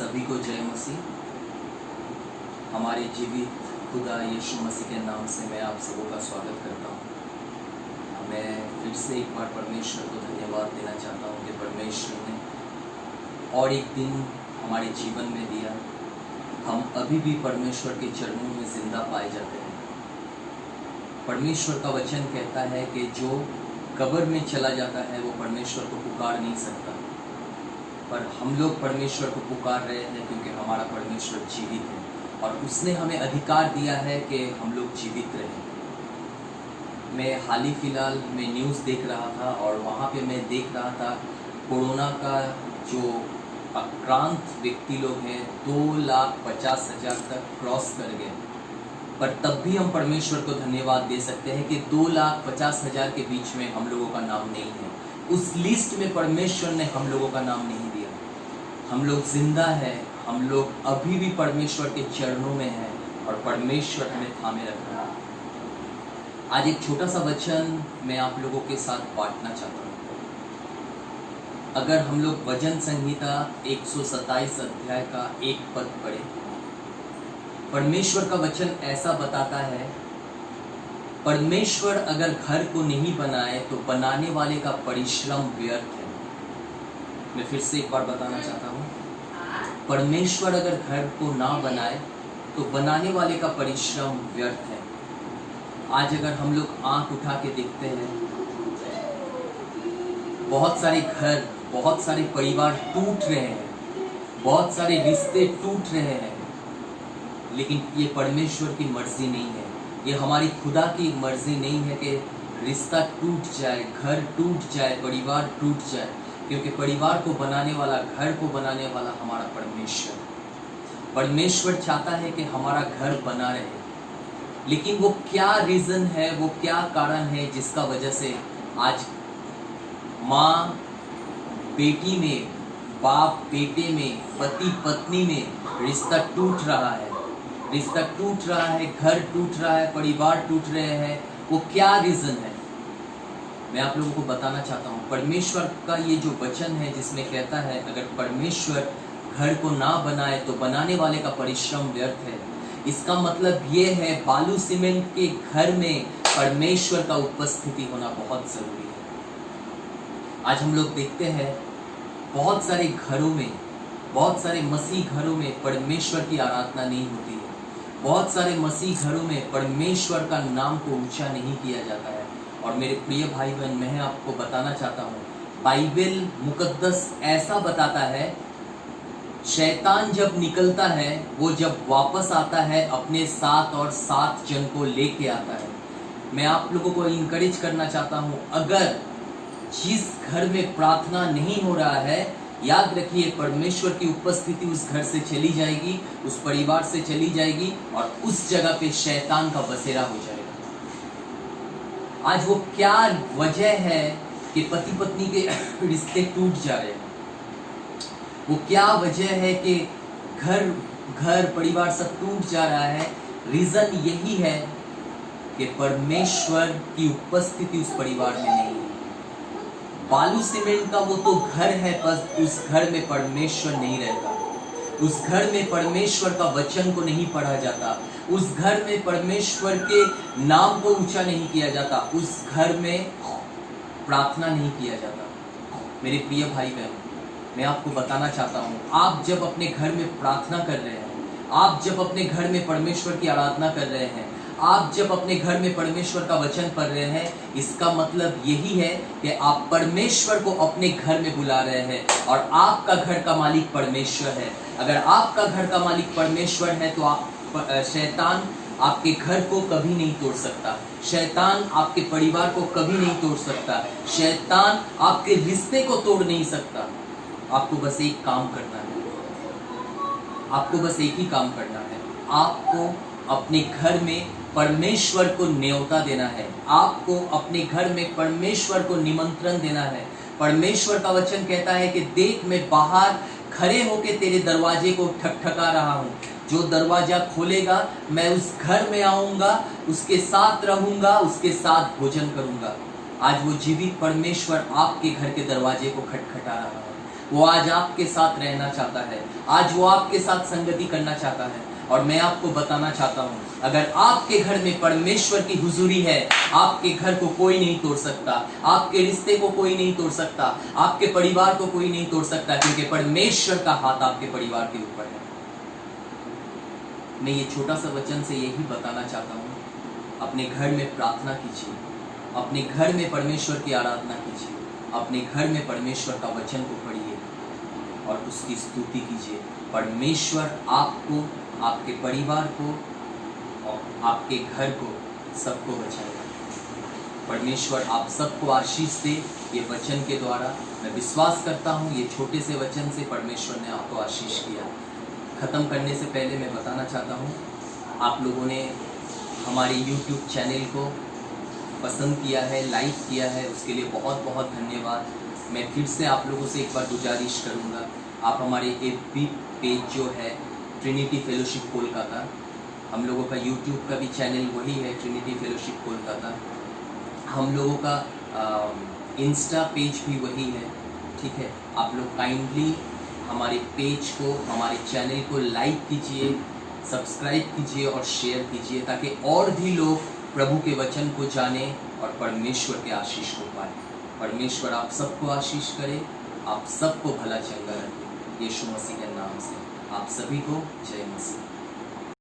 सभी को जय मसीह। हमारे जीवित खुदा यीशु मसीह के नाम से मैं आप सबों का स्वागत करता हूँ। मैं फिर से एक बार परमेश्वर को धन्यवाद देना चाहता हूँ कि परमेश्वर ने और एक दिन हमारे जीवन में दिया। हम अभी भी परमेश्वर के चरणों में जिंदा पाए जाते हैं। परमेश्वर का वचन कहता है कि जो कब्र में चला जाता है वो परमेश्वर को पुकार नहीं सकता, पर हम लोग परमेश्वर को पुकार रहे हैं क्योंकि हमारा परमेश्वर जीवित है और उसने हमें अधिकार दिया है कि हम लोग जीवित रहें। मैं हाल ही फिलहाल में न्यूज़ देख रहा था और वहाँ पे मैं देख रहा था कोरोना का जो आक्रांत व्यक्ति लोग हैं 2,50,000 तक क्रॉस कर गए, पर तब भी हम परमेश्वर को धन्यवाद दे सकते हैं कि 2,50,000 के बीच में हम लोगों का नाम नहीं है। उस लिस्ट में परमेश्वर ने हम लोगों का नाम नहीं दिया। हम लोग जिंदा है, हम लोग अभी भी परमेश्वर के चरणों में हैं और परमेश्वर हमें थामे रखा है। आज एक छोटा सा वचन मैं आप लोगों के साथ बांटना चाहता हूँ। अगर हम लोग वचन संहिता 127 अध्याय का एक पद पढ़े, परमेश्वर का वचन ऐसा बताता है, परमेश्वर अगर घर को नहीं बनाए तो बनाने वाले का परिश्रम व्यर्थ है। मैं फिर से एक बार बताना चाहता हूँ, परमेश्वर अगर घर को ना बनाए तो बनाने वाले का परिश्रम व्यर्थ है। आज अगर हम लोग आंख उठा के देखते हैं, बहुत सारे घर, बहुत सारे परिवार टूट रहे हैं, बहुत सारे रिश्ते टूट रहे हैं, लेकिन ये परमेश्वर की मर्जी नहीं है, ये हमारी खुदा की मर्जी नहीं है कि रिश्ता टूट जाए, घर टूट जाए, परिवार टूट जाए, क्योंकि परिवार को बनाने वाला, घर को बनाने वाला हमारा परमेश्वर है। परमेश्वर चाहता है कि हमारा घर बना रहे, लेकिन वो क्या रीज़न है, वो क्या कारण है जिसका वजह से आज माँ बेटी में, बाप बेटे में, पति पत्नी में रिश्ता टूट रहा है, रिश्ता टूट रहा है, घर टूट रहा है, परिवार टूट रहे हैं। वो क्या रीज़न है मैं आप लोगों को बताना चाहता हूँ। परमेश्वर का ये जो वचन है जिसमें कहता है अगर परमेश्वर घर को ना बनाए तो बनाने वाले का परिश्रम व्यर्थ है, इसका मतलब ये है बालू सीमेंट के घर में परमेश्वर का उपस्थिति होना बहुत ज़रूरी है। आज हम लोग देखते हैं बहुत सारे घरों में, बहुत सारे मसीह घरों में परमेश्वर की आराधना नहीं होती है। बहुत सारे मसीह घरों में परमेश्वर का नाम को ऊंचा नहीं किया जाता है। और मेरे प्रिय भाई बहन, मैं आपको बताना चाहता हूँ, बाइबल मुकद्दस ऐसा बताता है, शैतान जब निकलता है, वो जब वापस आता है अपने साथ और 7 जन को लेके आता है। मैं आप लोगों को इनकरेज करना चाहता हूँ, अगर जिस घर में प्रार्थना नहीं हो रहा है, याद रखिए परमेश्वर की उपस्थिति उस घर से चली जाएगी, उस परिवार से चली जाएगी और उस जगह पे शैतान का बसेरा हो जाएगा। आज वो क्या वजह है कि पति पत्नी के रिश्ते टूट जा रहे हैं? वो क्या वजह है कि घर परिवार सब टूट जा रहा है? रीजन यही है कि परमेश्वर की उपस्थिति उस परिवार में नहीं है। बालू सीमेंट का वो तो घर है, बस उस घर में परमेश्वर नहीं रहता। उस घर में परमेश्वर का वचन को नहीं पढ़ा जाता, उस घर में परमेश्वर के नाम को ऊंचा नहीं किया जाता, उस घर में प्रार्थना नहीं किया जाता। मेरे प्रिय भाई बहन, मैं आपको बताना चाहता हूँ, आप जब अपने घर में प्रार्थना कर रहे हैं, आप जब अपने घर में परमेश्वर की आराधना कर रहे हैं, आप जब अपने घर में परमेश्वर का वचन पढ़ रहे हैं, इसका मतलब यही है कि आप परमेश्वर को अपने घर में बुला रहे हैं और आपका घर का मालिक परमेश्वर है। अगर आपका घर का मालिक परमेश्वर है तो शैतान आपके घर को कभी नहीं तोड़ सकता, शैतान आपके परिवार को कभी नहीं तोड़ सकता, शैतान आपके रिश्ते को तोड़ नहीं सकता। आपको बस एक काम करना है, आपको बस एक ही काम करना है, आपको अपने घर में परमेश्वर को न्योता देना है, आपको अपने घर में परमेश्वर को निमंत्रण देना है। परमेश्वर का वचन कहता है कि देख, मैं बाहर खड़े होके तेरे दरवाजे को ठकठका रहा हूँ, जो दरवाजा खोलेगा मैं उस घर में आऊँगा, उसके साथ रहूँगा, उसके साथ भोजन करूँगा। आज वो जीवित परमेश्वर आपके घर के दरवाजे को खटखटा रहा है, वो आज आपके साथ रहना चाहता है, आज वो आपके साथ संगति करना चाहता है। और मैं आपको बताना चाहता हूं, अगर आपके घर में परमेश्वर की हुजूरी है, आपके घर को कोई नहीं तोड़ सकता, आपके रिश्ते को कोई नहीं तोड़ सकता, आपके परिवार को कोई नहीं तोड़ सकता, क्योंकि परमेश्वर का हाथ आपके परिवार के ऊपर है। मैं ये छोटा सा वचन से यही बताना चाहता हूं, अपने घर में प्रार्थना कीजिए, अपने घर में परमेश्वर की आराधना कीजिए, अपने घर में परमेश्वर का वचन को पढ़िए और उसकी स्तुति कीजिए। परमेश्वर आपको, आपके परिवार को और आपके घर को, सबको बचाएगा। परमेश्वर आप सबको आशीष दे। ये वचन के द्वारा मैं विश्वास करता हूँ, ये छोटे से वचन से परमेश्वर ने आपको आशीष किया। ख़त्म करने से पहले मैं बताना चाहता हूँ, आप लोगों ने हमारे YouTube चैनल को पसंद किया है, लाइक किया है, उसके लिए बहुत बहुत धन्यवाद। मैं फिर से आप लोगों से एक बार गुजारिश करूँगा, आप हमारे FB पेज जो है ट्रिनिटी फेलोशिप कोलकाता, हम लोगों का YouTube का भी चैनल वही है, ट्रिनिटी फेलोशिप कोलकाता। हम लोगों का इंस्टा पेज भी वही है, ठीक है। आप लोग काइंडली हमारे पेज को, हमारे चैनल को लाइक कीजिए, सब्सक्राइब कीजिए और शेयर कीजिए, ताकि और भी लोग प्रभु के वचन को जाने और परमेश्वर के आशीष को पाए। परमेश्वर आप सबको आशीष करे, आप सबको भला चंगा रखे। यीशु मसीह के नाम से आप सभी को जय मसीह।